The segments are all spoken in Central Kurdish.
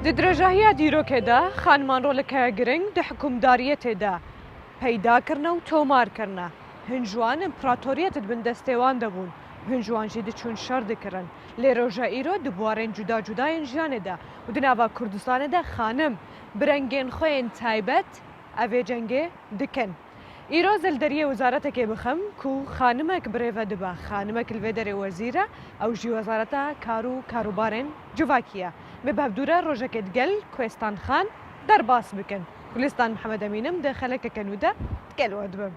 Di dirêjahiya dîrokê de xaniman rolekeye giring di hikûmdariyetê de peydakirina û tomarkirina. Hin ji wan împeratoriyetê dibin destêwan debûn. Hin ji wan jî diçûn şer dikirin. Lê roja îro di buwarên cuda cudayên jiyanê de û di nava Kurdistanê de xanim bi rengên xwe yên taybet ev ê cengê dikin. Îro zelderiyê wizaretekê bixim ku xanimek birêve dibe. Xanimek li vê derê wezîr e, ew jî wezareta kar û karûbarên civakî ye. Bi bevdûre rojekê digel Koêstan Xan derbas bikin. Gulistan Mihemed Emînim di xelekeke nû de digel we dibim.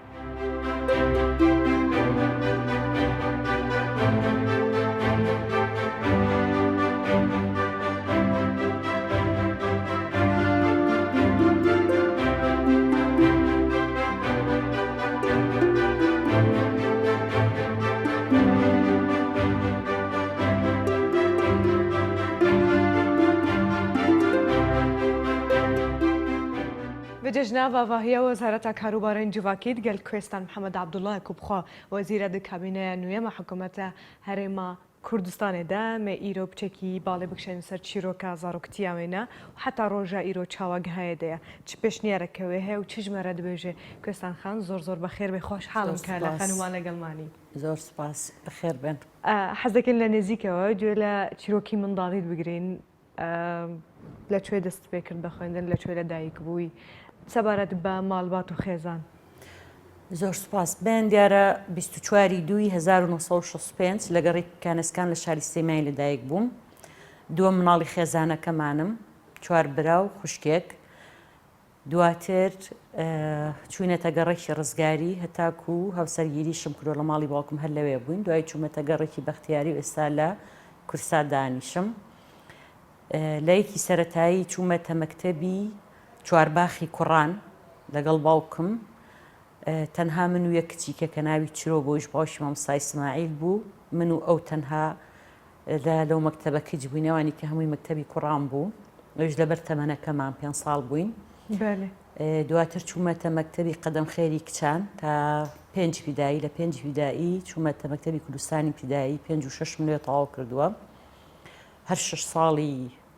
بجناوا وهي وزارة كاروبارên civakî digel Koêstan Mihemed Abdullah Kubxwe wezîra di kabîneya nû ya hikûmeta Herêma Kurdistanê de me îro piçekî balê bikişên ser çîroka zaroktiya wê ne û heta roja îro çawageheyê de ye. Çi pêşniyareke wê heye û çi ji me re dibêje? Koêstan Xan zor zor bixêr bê xweşxalim ke li xenûman legelmanî. زۆر سپاس بەخێر بن. حەزەکەین لە نێزیکەوە گوێ لە چیرۆکی منداڵیت بگرین لەکوێ دەست پێکرد بە خوێندن لەکوێ لە دایک بووی سەبارەت بە ماڵبات و خێزان. زۆر سپاس بێن دیارە 24 دوی 1965 لەگەڕی کانسکان لە شاری سێمای لەدایک بووم. دووە مناڵی خێزانەکەمانم 4 برا و خوشکێک. دواتر چوینەتە گەڕێکی ڕزگاری هەتاکو و هەوسەرگیریشم کردۆ لە ماڵی باوکم هەر لەوێ بووین. دوای چوومەتە گەڕێکی بەختیاری و ئێستا لە کورسا دانیشم. لە یەکی سەرەتایی چوومەتە مەکتەبی چوارباخی کوڕان لەگەڵ باوکم. تەنها من و یەک کچیکە کە ناوی چرۆ بۆیش باوشی مامۆستا ئیسماعیل بوو. من و ئەو تەنها لەو مەکتەبە کچ بووینەوانی کە هەمووی مەکتەبی کوڕان بوو. ئەوش لەبەر تەمەنەکەمان 5 ساڵ بووین. دواتر چوومەتە مەکتەبی قەدەم خێری کچان تا 5 پیدایی لە 5 پیدایی چوومەتە مەکتەبی کوردستانی پیدایی 5 و 6 منوێ تەواو کردووە. هەر 6 ساڵی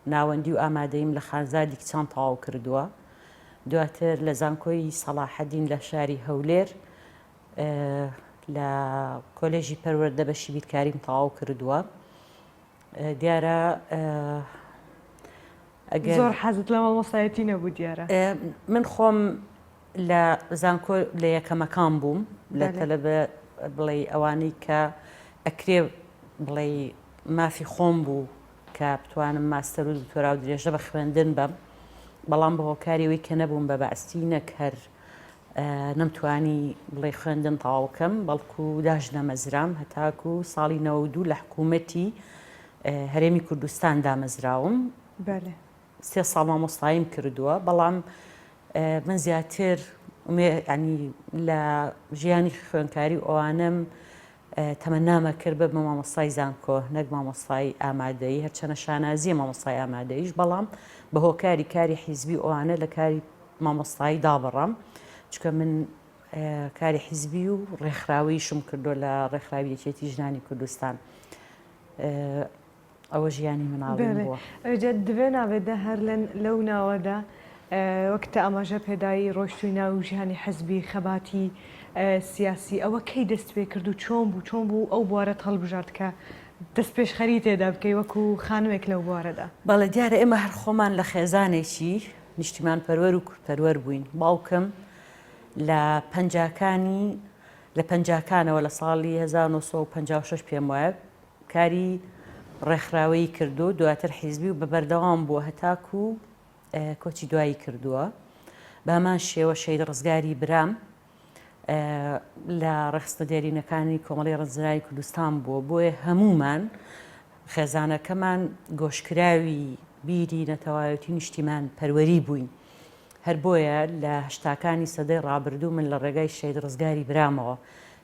ناوەندی و ئامادەیم لە خانزادی کچان تەواو کردووە. دواتر لە زانکۆی سەلاحەدین لە شاری هەولێر لە کۆلێژی پەروەردە بەشی بیرکاریم تەواو کردووە. دیارە زۆر حەزت لە مامۆستایەتی نەبوو دیارە. من خۆم لە زانکۆ لە یەکەمەکان بووم لە تەلەبە بڵێ ئەوانەی کە ئەکرێ بڵێ مافی خۆم بوو کە بتوانم ماستەر و دکتۆرا و درێژە بە خوێندن بم. بەڵام بە هۆکاریەوەی کە نەبووم بە بەعستی نەک هەر نەمتوانی بڵێ خوێندن تەواوکەم بەڵکو داژنە مەزرام هەتاکو ساڵی 92 لە حکوومەتی هەرێمی کوردستان دامەزراوم. 3 ساڵ مامۆستاییم کردووە. بەڵام من زیاتر ینی لە ژیانی خوێندکاری ئەوانم تەمەنامە کرد بە مامۆستای زانکۆ نەک مامۆستای ئامادەیی هەرچەنە شانازیە مامۆستای ئامادەییش. بەڵام بە هۆکاری کاری حیزبی ئەوانە لە کاری مامۆستایی دابڕام چکە من کاری حیزبی و ڕێکخراویشم کردو لە ڕێکخراوی یەکێتی ژنانی کوردستان. ئەوە ژیانی مناڵیم بووە. ئەوجە دوێ ناوێتە هەر لەو ناوەدا وەکتە ئەماژە پێدایی ڕۆشتوی ناو ژیانی حەزبی خەباتی سیاسی ئەوە کەی دەست پێ کرد و چۆن بوو ئەو بوارە هەڵبژارد کە دەست پێشخەری تێدا بکەی وەکو خانوێک لەو بوارەدا. بەڵێ دیارە ئێمە هەر خۆمان لە خێزانێکی نیشتیمان پەروەر و کورتپەروەر بووین. باوکم لە پەنجاکانەوە لە ساڵی 1956 پێم وایە کاری ڕێکخراوەیی کردو. دواتر حیزبی و بە بەردەوام بووە هەتاکو کۆچی دوایی کردووە. بامان شێوە شەید ڕزگاری برام لە ڕێخستە دێرینەکانی کۆمەڵی ڕزگاری کوردستان بووە. بۆیە هەمومان خێزانەکەمان گۆشکراوی بیری نەتەوایەتی نیشتیمان پەروەری بووین. هەر بۆیە لە هەشتاکانی سەدەی ڕابردوو من لە ڕێگای شەید ڕزگاری برامەوە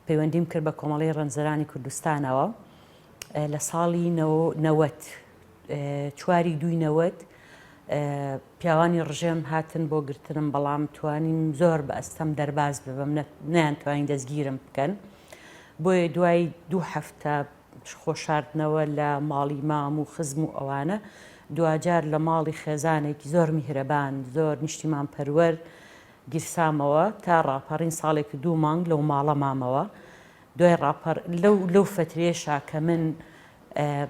پەیوەندیم کرد بە کۆمەڵی ڕەنزەرانی کوردستانەوە لە ساڵی 4/2/90 پیاوانی ڕژێم هاتن بۆ گرتنم بەڵام توانیم زۆر بە ئەستەم دەرباز ببم نەیانتوانین دەستگیرم بکەن. بۆیە دوای 2 هەفتە خۆشاردنەوە لە ماڵی مام و خزم و ئەوانە دوجار لە ماڵی خێزانێکی زۆر میهرەبان زۆر نیشتیمان پەروەر گیرسامەوە تا ڕاپەڕین ساڵێکی 2 مانگ لەو ماڵە مامەوە دوای ڕاپەڕ لەو فترێشا کە من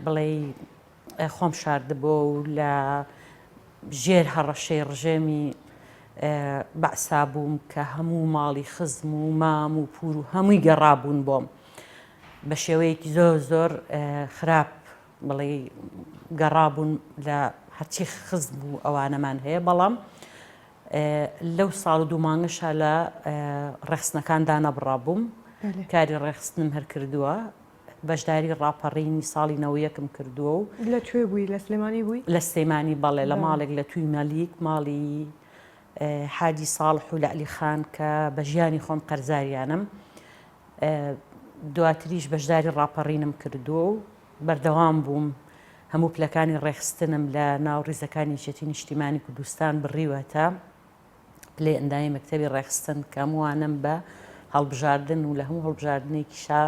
بڵێ خۆم شاردبووە و لە ژێر هەڕەشەی ڕژێمی بەعسا بووم کە هەموو ماڵی خزم و مام و پور و هەمووی گەڕابوون بۆم بە شێوەیەکی زۆر خراپ بڵێ گەڕابوون لە هەرچی خزم و ئەوانەمان هەیە بەڵام لەو ساڵ 2 مانگەشا لە ڕێخستنەکاندا نەبڕابووم کاری ڕێخستنم هەر کردووە بەشداری ڕاپەڕینی ساڵی 91م کردووە و لەکوێ بووی لە سلێمانی بووی لە سلێمانی بەڵێ لە ماڵێک لە توی مەلیک ماڵی حاجی ساڵح و لە عەلیخان کە بە ژیانی خۆم قەرزاریانم دواتریش بەشداری ڕاپەڕینم کردووە و بەردەوام بووم هەموو پلەکانی ڕێخستنم لە ناو ڕیزەکانی یەکێتی نیشتیمانی کوردستان بڕیوە تا پلێ ئەندامی مەکتەبی ڕێخستن کە هەمووانم بە هەڵبژاردن و لە هەموو هەڵبژاردنێکیشا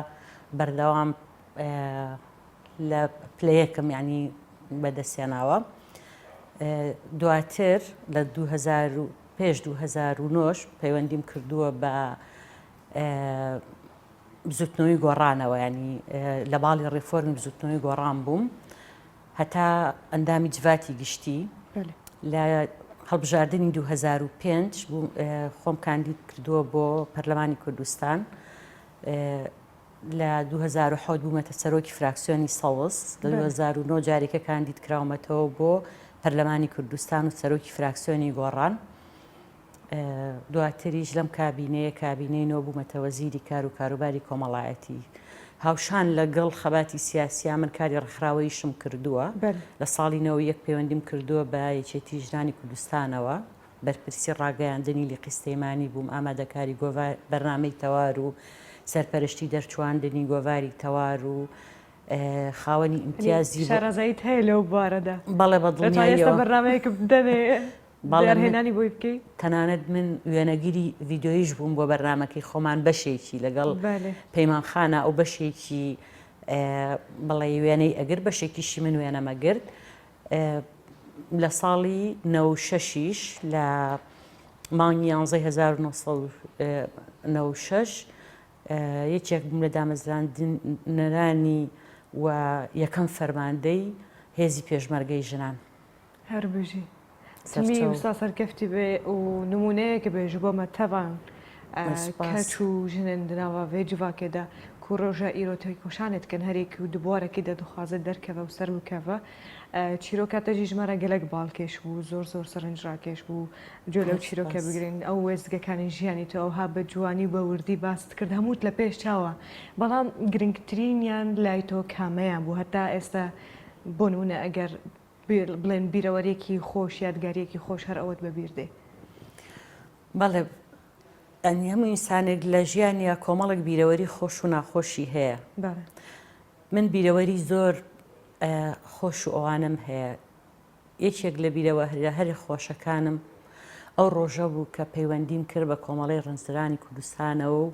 بەردەوام لە پلەیەکم یعنی بەدەستێناوە دواتر لە 2009 پەیوەندیم کردووە بە بزوتنەوەی گۆڕانەوە ینی لە باڵی ڕێفۆرمی بزوتنەوەی گۆڕان بووم هەتا ئەندامی جڤاتی گشتی لە هەڵبژاردننی 2005 خۆم کاندید کردووە بۆ پەرلەمانی کوردستان لە 2007 بوومەتە سەرۆکی فراکسیۆنی سەوز لە 2009 جارێکە کاندید کراومەتەوە بۆ پەرلەمانی کوردستان و سەرۆکی فراکسیۆنی گۆڕان دواتریش لەم کابینەی بوومەتە وەزیری کار و کاروباری کۆمەڵایەتی هاوشان لەگەڵ خەباتی سیاسیا من کاری ڕێکخراوەیشم کردووە لە ساڵی 91 پەیوەندیم کردووە بە یەکێتی ژنانی کوردستانەوە بەرپرسی ڕاگەیاندنی لیقی سلەیمانی بووم ئامادەکاری بەرنامەی تەوار و سەرپەرشتی دەرچواندنی گۆڤاری تەوار و خاوەنی ئیمتیازی شارەزاییت هەیە لەو بارەدا بەڵێ بەدڵنیاییەوە بەرنامەیەکە بدەنێ هێنانی بۆی بکەیت تەنانەت من وێنەگیری ڤیدۆیش بووم بۆ بەرنامەکەی خۆمان بەشێکی لەگەڵ پەیمانخانە ئەو بەشێکی بڵێ وێنەی ئەگر بەشێکیشی من وێنەمەگرت لە ساڵی 96 لە مانگی 1996 یەکێک بووم لە دامەزراندنەرانی و یەکەم فەرماندەی هێزی پێشمەرگەی ژنان هەربژی ستا سەرکەفتی بێ و نمونەیەکە بێژ بۆمە تەوان کەچ و ژنێندناوە vê civakê ku roja îrotê koşanê dikin herêkî û dubarekî de dixwaze derkeve û ser bikeve çîroka te jî ji me re gelek balkêş bû zor sirinc rakêş bû colew çîrokê bigirîn ew wêzgekanên jiyanî te ew ha bi ciwanî bi wirdî bas dikird hemû li pêş çawa belam giringtirîniyan lay to kameyan bû heta êsta bo nimûne eger بڵێن بیرەوەرێکی خۆش یادگاریەکی خۆش هەر ئەوەت بەبیر دێ بەڵێ ئەنی هەموو ئینسانێک لە ژیانیا کۆمەڵێک بیرەوەری خۆش و ناخۆشی هەیە من بیرەوەری زۆر خۆش و ئەوانم هەیە یەکێک لە بیرەوەریە هەری خۆشەکانم ئەو ڕۆژە بوو کە پەیوەندیم کرد بە کۆمەڵی ڕەنزرانی کوردستانەوە و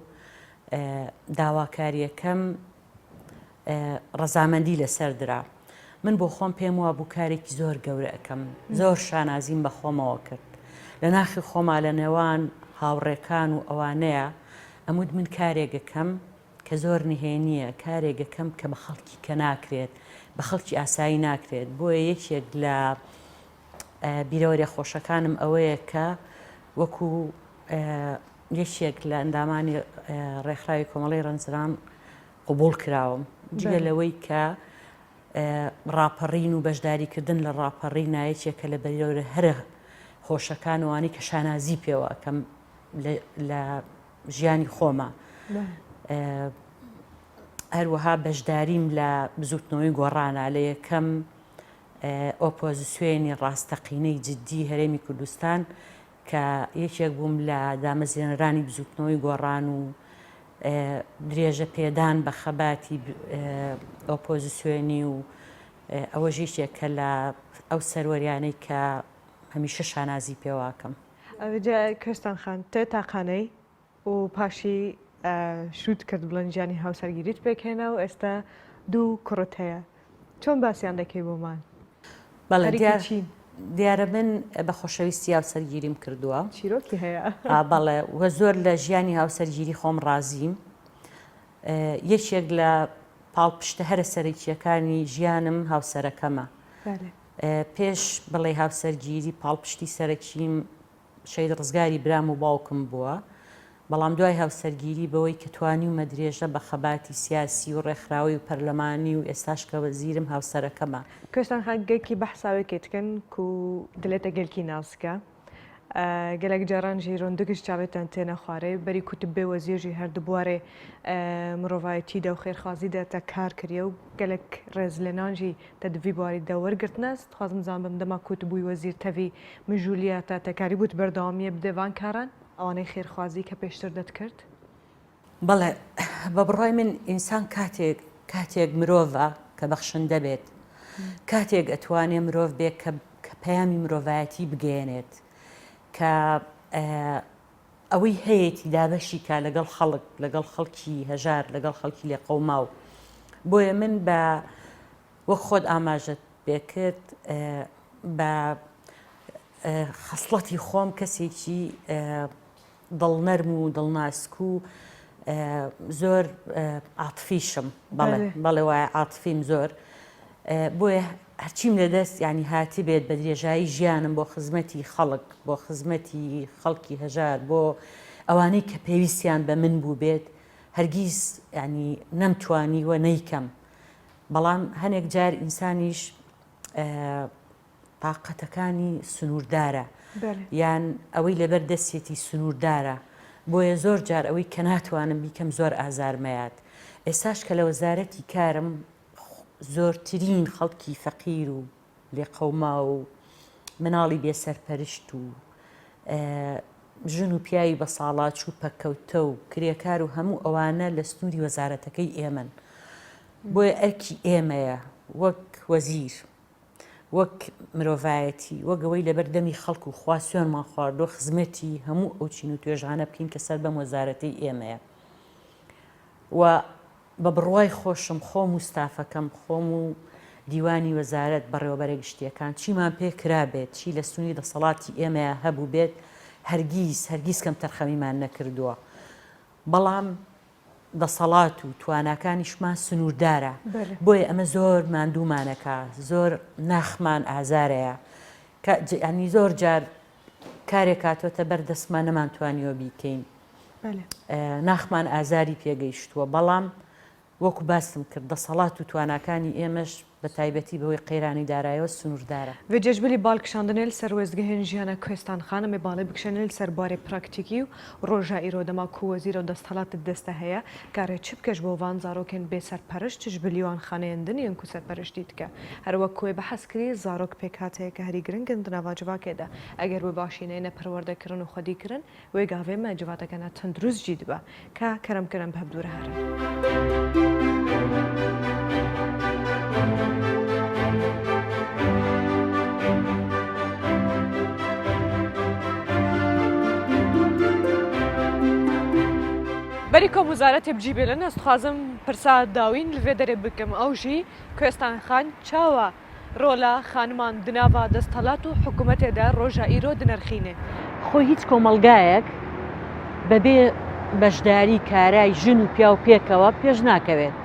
داواکاریەکەم ڕەزامەندی لەسەر درا من بۆ خۆم پێم وە بوو کارێکی زۆر گەورە ئەەکەم زۆر شانازیم بە خۆمەوە کرد لە ناخی خۆما لە نێوان هاوڕێکان و ئەوانەیە ئەمود من کارێکەکەم کە زۆر نهێنیە کارێکەکەم کە بە خەڵکی کە ناکرێت بە خەڵکی ئاسایی ناکرێت بۆیە یەکێک لە بیرەوەری خۆشەکانم ئەوەیە کە وەکو یەکێک لە ئەندامانی ڕێکخراوی کۆمەڵی ڕەنزران قبوڵ کراوم جگە لەوەی کە ڕاپەڕین و بەشداریکردن لە ڕاپەڕی نایەکێکە لە بەرەورە هەرە خۆشەکانوانی کە شانازی پێوە کەم لە ژیانی خۆمە هەروەها بەشداریم لە بزوتنەوەی گۆڕانە لە یەکەم ئۆپۆزیسیۆنی ڕاستەقینەی جددی هەرێمی کوردستان کە یەکێک بووم لە دامەزێنەرانی بزوتنەوەی گۆڕان و درێژە پێدان بە خەباتی ئۆپۆزیسیۆنی و ئەوە ژیشێکە لە ئەو سەروەریانەی کە هەمیشە شانازی پێواکەم کەستان خان تێ تاقانەی و پاشی شوت کرد بڵەنجانی هاوسەرگیریت پێکهێنا و ئێستا 2 کوڕت هەیە چۆن باسییان دەکەی بۆمان بەڵێ چین دیارە من بە خۆشەویستی هاوسەرگیریم کردووە چیرۆکی هەیە بەڵێ وە زۆر لە ژیانی هاوسەرگیری خۆم ڕازیم یەکێک لە پاڵپشتە هەرە سەرەکیەکانی ژیانم هاوسەرەکەمە پێش بڵێ هاوسەرگیری پاڵپشتی سەرەکیم شەید ڕزگاری برام و باوکم بووە بەڵام دوای هاوسەرگیری بەوەی کە توانی و مەدرێژە بە خەباتی سیاسی و ڕێکخراوی و پەرلەمانی و ئێستاش کە وەزیرم هاوسەرەکەمە کوێستان خەگەکی بەحساوێکێتکەن و دلێتە گەلکی ناسکە gelek caran jî rondikî çavêtan têne xwarê berî ku tu bê wezîr jî her dibwarê mirovayetî de û xêrxwazî de te kar kiriye û gelek rêzlênan jî te di vî barî de wergirtine dixwazim zanibim dema ku tu bûyî wezîr tevî mijûliya te tekarî bû tu berdewamiye bidê van karan ewanê xêrxwazî ke pêştir de dikird بەڵێ بە بڕای من ئینسان کاتێک مرۆڤە کە بەخشندە بێت کاتێک ئەتوانێ مرۆڤ بێت کە پەیامی مرۆڤایەتی بگەێنێت کە ئەوەی هەیەی دابەشی کا لەگەڵ خەڵک لەگەڵ خەڵکی هەژار لەگەڵ خەڵکی لێ قەوماو بۆیە من بە وەک خۆت ئاماژەت پێکرد بە خەسڵەتی خۆم کەسێکی دڵنەرم و دڵناسک و زۆر عاتفیشم بەڵێ وایە عاتفیم زۆر بۆیە هەرچیم لەدەست ینی هاتی بێت بە درێژایی ژیانم بۆ خزمەتی خەڵک بۆ خزمەتی خەڵکی هەژار بۆ ئەوانەی کە پێویستیان بە من بوو بێت هەرگیز ینی نەمتوانی وە نەیکەم بەڵام هەنێک جار ئینسانیش تااقەتەکانی سنووردارە یان ئەوەی لەبەر دەستێتی سنووردارە بۆیە زۆر جار ئەوەی کە ناتوانم بیکەم زۆر ئازارمەیات ئێستاش کە لە وەزارەتی کارم زۆرترین خەڵکی فەقیر و لێقەوما و مناڵی بێسەرپەرشت و ژن و پیاوی بە ساڵات و پەکەوتە و کرێکار و هەموو ئەوانە لە سنووری وەزارەتەکەی ئێمەن بۆیە ئەرکی ئێمەیە وەک وەزیر وەک مرۆڤایەتی وەگەوەی لەبەردەمی خەڵک و خوا سوێنمان خواردۆ خزمەتی هەموو ئەو چین و توێژانە بکەین کە سەر بەم وەزارەتەی ئێمەیە و بە بڕوای خۆشم خۆم و ستافەکەم خۆم و دیوانی وەزارەت بەڕێوەبەرە گشتیەکان چیمان پێ کرابێت چی لە سنووری دەسەڵاتی ئێمەیە هەبوو بێت هەرگیز کەم تەرخەمیمان نەکردووە بەڵام دەسەڵات و تواناکانیشمان سنووردارە بۆیە ئەمە زۆر ماندوومانەکە زۆر ناخمان ئازارەیە ینی زۆر جار کارێک هاتوۆتە بەردەستمان نەمانتوانیوە بیکەین ناخمان ئازاری پێگەیشتووە بەڵام وەکو باسم کرد دەسەڵات و تواناکانی ئێمەش بە تایبەتی بەوەی قەیرانی دارایەوە سنووردارە vêcejbelî balkişandinê li ser wezgehên jiyana Koêstanxanê me balê bikişanê li ser barê praktîkî û roja îro dema ku wezîr û desthilatê deste heye karê çi bike ji bo van zarokên bêserpereşt ji bilî wan xaneyên din yên ku serpereştî dike her wek ku wê behs kirî zarok pêk hateyeke herî giring in di nava civakê de eger wê başînê ne perwerdekirin û xwedî kirin wê gavê me civatekene tundrûst jî dibe ka kerem kirin bi hev dûr herin بەریکۆم وزارەتێ بجیبێلن ئەس دخوازم پرسا داوین لەوێ دەرێ بکەم ئەو ژی کوێستانخان چاوە ڕۆلا خانمان دناوا دەستهەڵات و حکوومەتێدا ڕۆژە ئیرۆ دنرخینێ خۆی هیچ کۆمەلگایەک بەبێ بەشداری کارای ژن و پیا و پێکەوە پێش ناکەوێت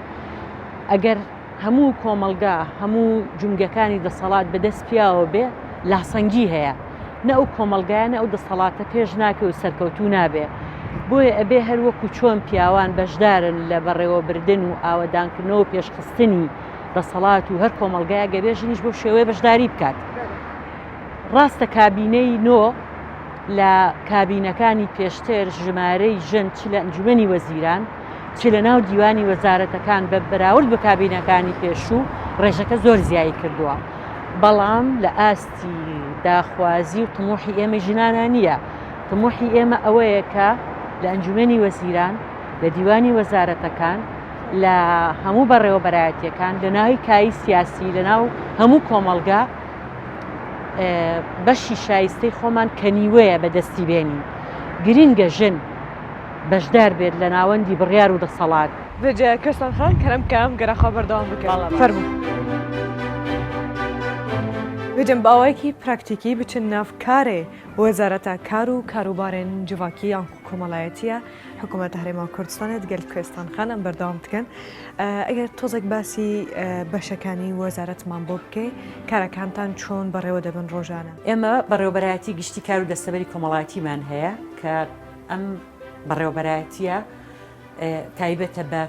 ئەگەر هەموو کۆمەلگا هەموو جونگەکانی دەسەڵات بەدەست پیاوە بێ لاسەنگی هەیە نە ئەو کۆمەلگایانە ئەو دەسەڵاتە پێش ناکە و سەرکەوتوو نابێ بۆیە ئەبێ هەروەکو چۆن پیاوان بەشدارن لە بەڕێوەبردن و ئاوەدانکردنەوە پێشخستنی دەسەڵات و هەر کۆمەلگایە گەبێژنیش بۆ شێوەیە بەشداری بکات ڕاستە کابینەی نۆ لە کابینەکانی پێشتر ژمارەی ژن چ لە ئەنجومەنی وەزیران چ لە ناو دیوانی وەزارەتەکان بە بەراورد بە کابینەکانی پێشوو ڕێژەکە زۆر زیایی کردووە بەڵام لە ئاستی داخوازی و تموحی ئێمە ژنانە نییە تموحی ئێمە ئەوەیە کە لە ئەنجومەنی وەزیران لە دیوانی وەزارەتەکان لە هەموو بەڕێوەبەرایەتیەکان لە ناوی کایی سیاسی لە ناو هەموو کۆمەلگا بەشی شایستەی خۆمان کەنیوەیە بەدەستی بێنین گرینگە ژن بەشدار بێت لە ناوەندی بڕیار و دەسەڵات بێجێ کوێستانخان کەرەم کەم گەرەخوا بەردەوام بکەڵە فەرموو بجنب ئەوەیەکی پراکتیکی بچن ناوکارێ وەزارەتە کار و کاروبارên civakî yan کۆمەڵایەتیە حکوومەتە هەرێما کوردستانێت گەل کوێستان خان ئەم بەردەوام بکەن ئەگەر تۆزێک باسی بەشەکانی وەزارەتمان بۆ بکەی کارەکانتان چۆن بەڕێوە دەبن ڕۆژانە ئێمە بەڕێوەبەرایەتی گشتی کار و دەستەبەری کۆمەڵایەتیمان هەیە کە ئەم بەڕێوەبەرایەتیە تایبەتە بە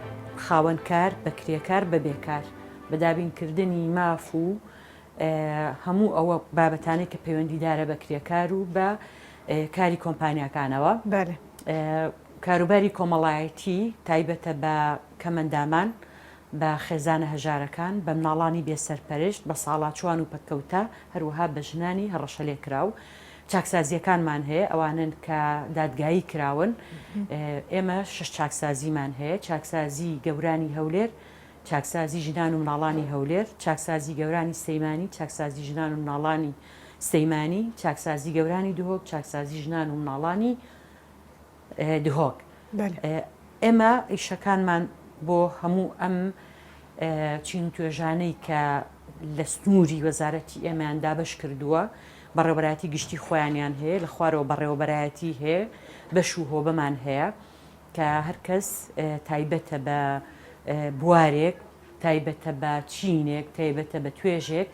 خاوەنکار بەکرێکار بە بێکار بەدابینکردنی ماف و هەموو ئەوە بابەتانەی کە پەیوەندیدارە بە کرێکار و بە کاری کۆمپانیاکانەوە کاروباری کۆمەڵایەتی تایبەتە بە کەمەندامان بە خێزانە هەژارەکان بە مناڵانی بێسەرپەرشت بە ساڵاچوان و پەکەوتە هەروەها بە ژنانی هەڕەشە لێکراو چاکسازیەکانمان هەیە ئەوانن کە دادگایی کراون ئێمە شش چاکسازیمان هەیە چاکسازی گەورانی هەولێر چاکسازی ژنان و مناڵانی هەولێر چاکسازی گەورانی سەیمانی چاکسازی ژنان و مناڵانی سەیمانی چاکسازی گەورانی دهۆک چاکسازی ژنان و مناڵانی دهۆک ئێمە ئیشەکانمان بۆ هەموو ئەم چین توێژانەی کە لە سنووری وەزارەتی ئێمەیان دابش کردووە بەڕێوەبەرایەتی گشتی خۆیانیان هەیە لە خوارەوە بەڕێوەبەرایەتی هەیە بەش و هۆبەمان هەیە کە هەرکەس تایبەتە بە بوارێک تایبەتە بە چینێک تایبەتە بە توێژێک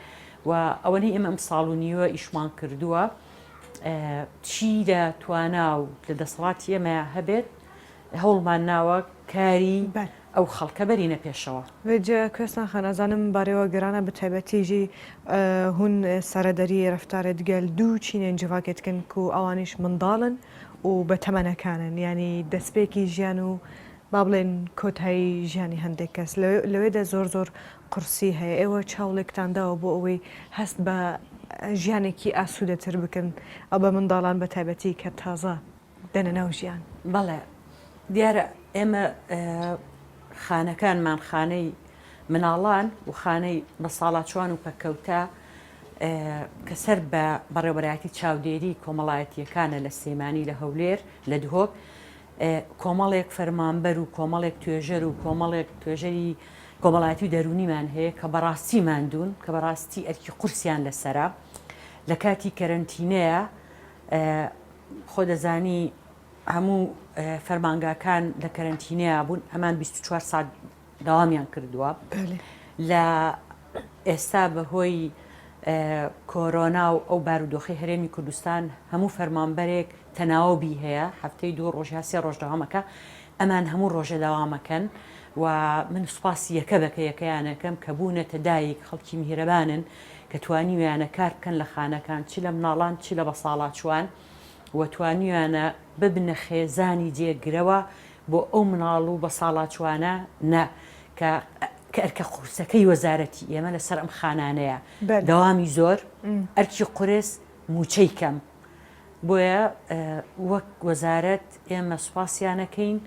و ئەوەنەی ئێمە ئەم ساڵ و نیوە ئیشمان کردووە چی لە توانا و لە دەسەڵاتی ئێمە هەبێت هەوڵمان ناوە کاری ئەو خەڵکە بەرینە پێشەوە وێجە کوێستان خەنازانم بارەوە گەرانە بە تایبەتیژی هون سەرەدەری ڕفتارێت گەل دوو چینێن جڤاکێتکن و ئەوانیش منداڵن و بە تەمەنەکانن ینی دەستپێکی ژیان و با بڵێن کۆتایی ژیانی هەندێک کەس لەوێدا زۆر قورسی هەیە ئێوە چاوڵێکتانداوە بۆ ئەوەی هەست بە ژیانێکی ئاسوودەتر بکەن ئەو بە منداڵان بە تایبەتی کە تازە دەنە ناو ژیان بەڵێ دیارە ئێمە خانەکانمان خانەی مناڵان و خانەی بە ساڵاچوان و پەکەوتە کە سەر بە بەڕێوەبەرایەتی چاودێری کۆمەڵایەتیەکانە لە سەیمانی لە هەولێر لە دهۆک کۆمەڵێک فەرمانبەر و کۆمەڵێک توێژەر و کۆمەڵێک توێژەری کۆمەڵایەتی و دەرونیمان هەیە کە بەڕاستی ماندوون کە بەڕاستی ئەرکی قورسیان لەسەرا لە کاتی کەرەنتینەیە خۆ دەزانی هەموو فەرمانگاکان لە کەرەنتینەیە بوون ئەمان 24 ساعت داوامیان کردووە لە ئێستا بەهۆی کۆرۆنا و ئەو بارودۆخی هەرێمی کوردستان هەموو فەرمانبەرێک تەناوبی هەیە هەفتەی 2 ڕۆژ یا 3 ڕۆژ داوامەکە ئەمان هەموو ڕۆژە داوامەکەن و من سوپاسی یەکە بەکە یەکەیانەکەم کە بوونەتە دایک خەڵکی میهرەبانن کە توانیویانە کار بکەن لە خانەکان چی لە مناڵان چی لە بەساڵاچوان و توانیویانە ببنە خێزانی جێگرەوە بۆ ئەو مناڵ و بەساڵاچوانە کە ئەرکە قورسەکەی وەزارەتی ئێمە لەسەر ئەم خانانەیە داوامی زۆر ئەرکی قورس موچەی کەم بۆیە وەک وەزارەت ئێمە سوپاسیانەکەین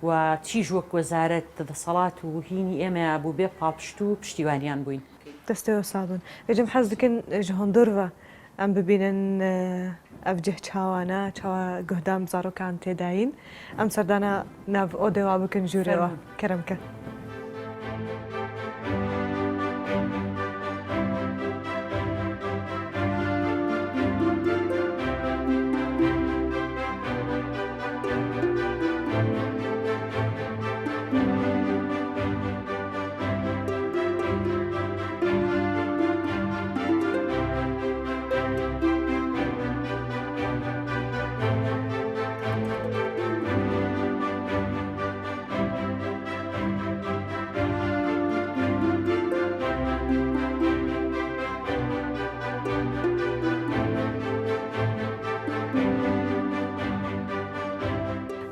و چیژ وەک وەزارەت دەسەڵات و هینی ئێمە بوو بێ پاپشت و پشتیوانیان بووین دەستەوە سابن بێجم حەز دکن ji هەندۆرڤە ئەم ببینن ئەفجێ چاوانە چاوە گۆدام زارۆکان تێداین ئەم سەردانە ناو ئۆ دێوا بکەن ژوورەوە کەرەمکە.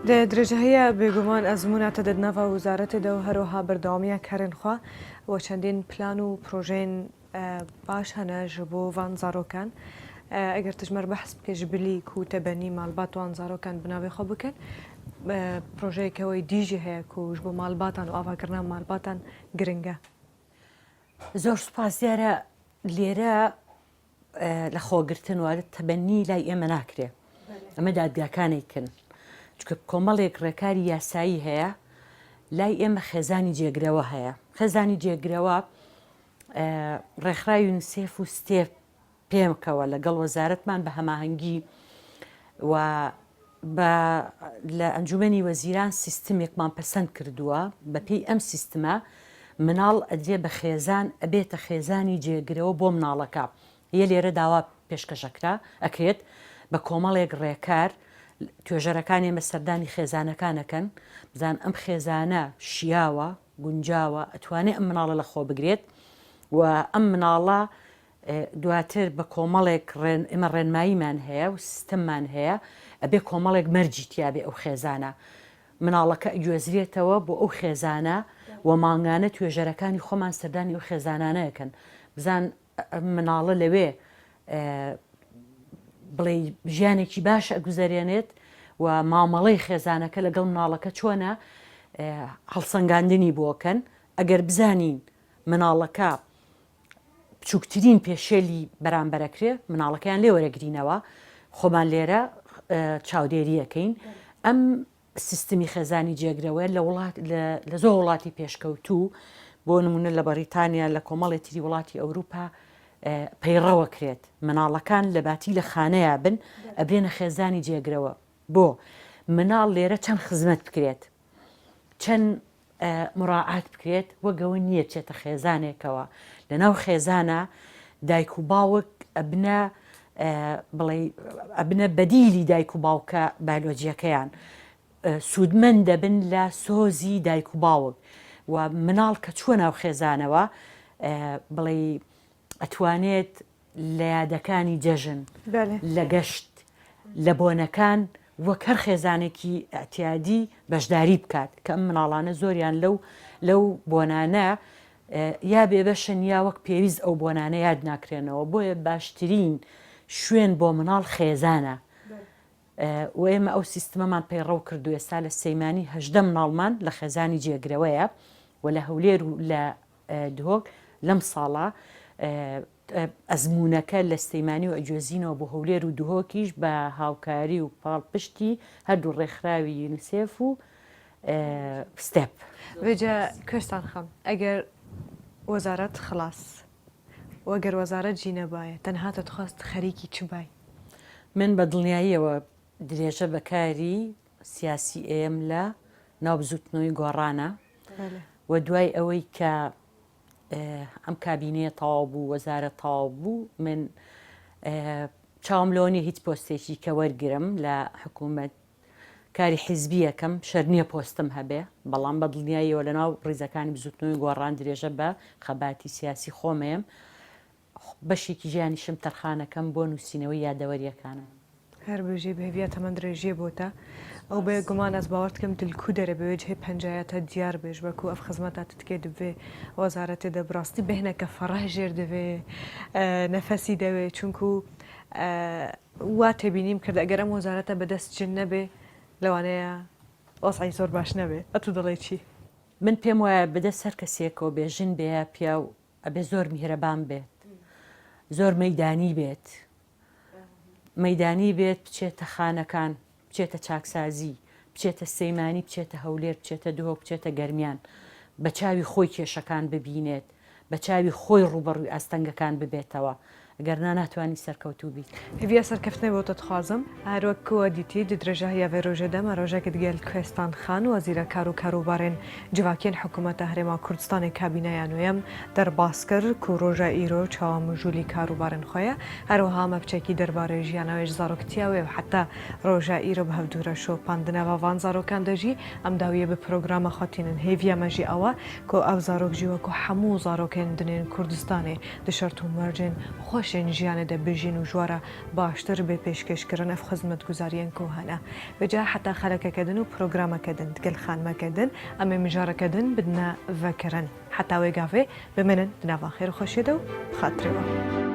درێژە هەیە بێگومان ئەزموناتە دەدناوە وزارەتێدا و هەروەها بەردەوامیە کارێنخوا و چەندین پلان و پرۆژێن باش هەنە ji بۆ van zarokان ئەگەر تژمەر بەحس بکەش بلی و تەبەنی ماڵبات وان zarokان بناوێ خۆ بکەن پرۆژەیەکەوەی دیژی هەیە کوش بۆ ماڵباتان و ئاواکردنا ماڵباتان گرنگە. زۆر سوپاس دیارە لێرە لە خۆگرتن وارد تەبەنی لای ئێمە ناکرێ ئەمە دادگاکانێکن چکە کۆمەڵێک ڕێکاری یاسایی هەیە لای ئێمە خێزانی جێگرەوە هەیە خێزانی جێگرەوە ڕێکخراوی یونیسێف و ستێف پێمکەوە لەگەڵ وەزارەتمان بە هەماهەنگی و لە ئەنجومەنی وەزیران سیستمێکمان پەسەند کردووە بە پێی ئەم سیستمە مناڵ ئەدرێ بە خێزان ئەبێتە خێزانی جێگرەوە بۆ مناڵەکە یە لێرە داوا پێشکەشەکرا ئەکرێت بە کۆمەڵێک ڕێکار توێژەرەکانی مەسەردانی خێزانەکانەکەن بزان ئەم خێزانە شیاوە گونجاوە ئەتوانێت ئەم مناڵە لە خۆ بگرێت و ئەم مناڵە دواتر بە کۆمەڵێک ئێمە ڕێنماییمان هەیە و سیستممان هەیە ئەبێ کۆمەڵێک مەرجی تیابێ ئەو خێزانە مناڵەکە گوێزرێتەوە بۆ ئەو خێزانە و مانگانە توێژەرەکانی خۆمان سەردانی ئەو خێزانانەکەن بزان مناڵە لەوێ بڵێ ژیانێکی باش ئەگوزارێنێت و مامەڵەی خێزانەکە لەگەڵ مناڵەکە چۆنە هەڵسەنگاندنی بۆکەن ئەگەر بزانین مناڵەکە بچووکترین پێشێلی بەرامبەرەکرێ مناڵەکەیان لێ وەرەگرینەوە خۆمان لێرە چاودێریەکەین ئەم سیستمی خێزانی جێگرەوە لە زۆر وڵاتی پێشکەوتوو بۆ نمونە لە بەریتانیا لە کۆمەڵێتری وڵاتی ئەوروپا پەیڕەوە کرێت مناڵەکان لە باتی لە خانەیە بن ئەبرێنە خێزانی جێگرەوە بۆ مناڵ لێرە چەند خزمەت بکرێت چەند مراعات بکرێت وەگەوە نییە چێتە خێزانێکەوە لەناو خێزانە دایک و باوک ئەبنە بەدیلی دایک و باوکە بایۆلۆجیەکەیان سوودمەند دەبن لە سۆزی دایک و باوک و مناڵ کە چووە ناو خێزانەوە بڵێ ئەتوانێت لە یادەکانی جەژن لە گەشت لە بۆنەکان وەک هەر خێزانێکی ئەتیادی بەشداری بکات کە ئەم مناڵانە زۆریان لەو بۆنانە یا بێبەشن یا وەک پێویست ئەو بۆنانە یاد ناکرێنەوە بۆیە باشترین شوێن بۆ مناڵ خێزانە و ئێمە ئەو سیستمەمان پەیڕەو کردو ئێستا لە سەیمانی 18 مناڵمان لە خێزانی جێگرەوەیە و لە هەولێر و لە دهۆک لەم ساڵە ئەزمونونەکە لە سەیمانی و ئەگوێزینەوە بۆ هەولێر و دهۆکیش بە هاوکاری و پاڵپشتی هەردوو ڕێکخراوی یونیسێف و ستێپ وێجا کوێستان خەم ئەگەر وەزارەت خلاص وەگەر وەزارەت ژی نەبایە تەنها دەتخواست خەریکی چ بای من بە دڵنیاییەوە درێژە بەکاری سیاسی ئێم لە ناوبزوتنەوەی گۆڕانە و دوای ئەوەی کە ئەم کابینەیە تەواو بوو وەزارە تەواو بوو من چاوم لۆنی هیچ پۆستێکی کە وەرگرم لە حکوومەت کاری حیزبی یەکەم شەر نییە پۆستم هەبێ بەڵام بە دڵنیاییەوە لە ناو ڕیزەکانی بزوتنەوەی گۆڕان درێژە بە خەباتی سیاسی خۆمەیەم بەشێکی ژیانیشم تەرخانەکەم بۆ نووسینەوەی یادەوەریەکانم هەر بژێ بهێویە تەمەند درێژیە بۆتە ئەو بێ گومان ئەس باوەڕ دکەم دلکو دەرەبێت هێ پەنجایەتە دیار بێژ بەکو ئەف خزمەتات تکێ دەبێ وەزارەتێ دەبڕاستی بهێنەکە فەڕە ژێر دەبێ نەفەسی دەوێ چونکو وا تێبینیم کرد ئەگەر ئەم وەزارەتە بەدەست جن نەبێ لەوانەیە ئۆسعی زۆر باش نەبێ ئەتو دەڵێ چی من پێم وایە بەدەست هەر کەسێکەوە بێژن بێ پیا و ئەبێ زۆر میهرەبان بێت زۆر مەیدانی بێت مەیدانی بێت بچێتە خانەکان بچێتە چاکسازی بچێتە سەیمانی بچێتە هەولێر بچێتە دهۆ بچێتە گەرمیان بە چاوی خۆی کێشەکان ببینێت بە چاوی خۆی ڕوبەڕووی ئاستەنگەکان ببێتەوە ئەگەرنا ناتوانانی سەرکەوتوو بیت هێویە سەرکەفتنە بۆ دەتخوازم هەروەکووە دیتی درێژە یاێ ڕۆژەدەمە ڕۆژەکە دیگەل کوێستان خان و وەزیرە کار و کاروبارێن جیواکێن حکوومەتە هەرێما کوردستانی کابینەیان وێم دەرباس کرد و ڕۆژە ئیرۆ چاوە مژولی کاروبارن خۆیە هەروەها مەبچێکی دەربارەی ژیانەوەش زارۆکتیاوێ و حتا ڕۆژە ئیرۆ بە هەفتوورە شۆپاندنەوەوان زارۆکان دەژی ئەم داویە بە پرۆگرامە خۆتینن هێویە مەژی ئەوە کۆ ئەو زارۆک ژیوەکو هەموو زارۆکێن دنێن کوردستانی دشەرت و مەرجێن خۆشێن ژیانە دەبژین و ژوارە باشتر بێ پێشکەشکردن ئەف خزمەت گوزاریان کۆهانە بەجا حتا خەلەکەکەدن و پرۆگرامەکەدن دگەل خانمەکەدن ئەمێ مژارەکەدن بدنە ڤەکردن حتا وێگاوێ بمنن دناوان خێر خۆشێدە و خاترەوە.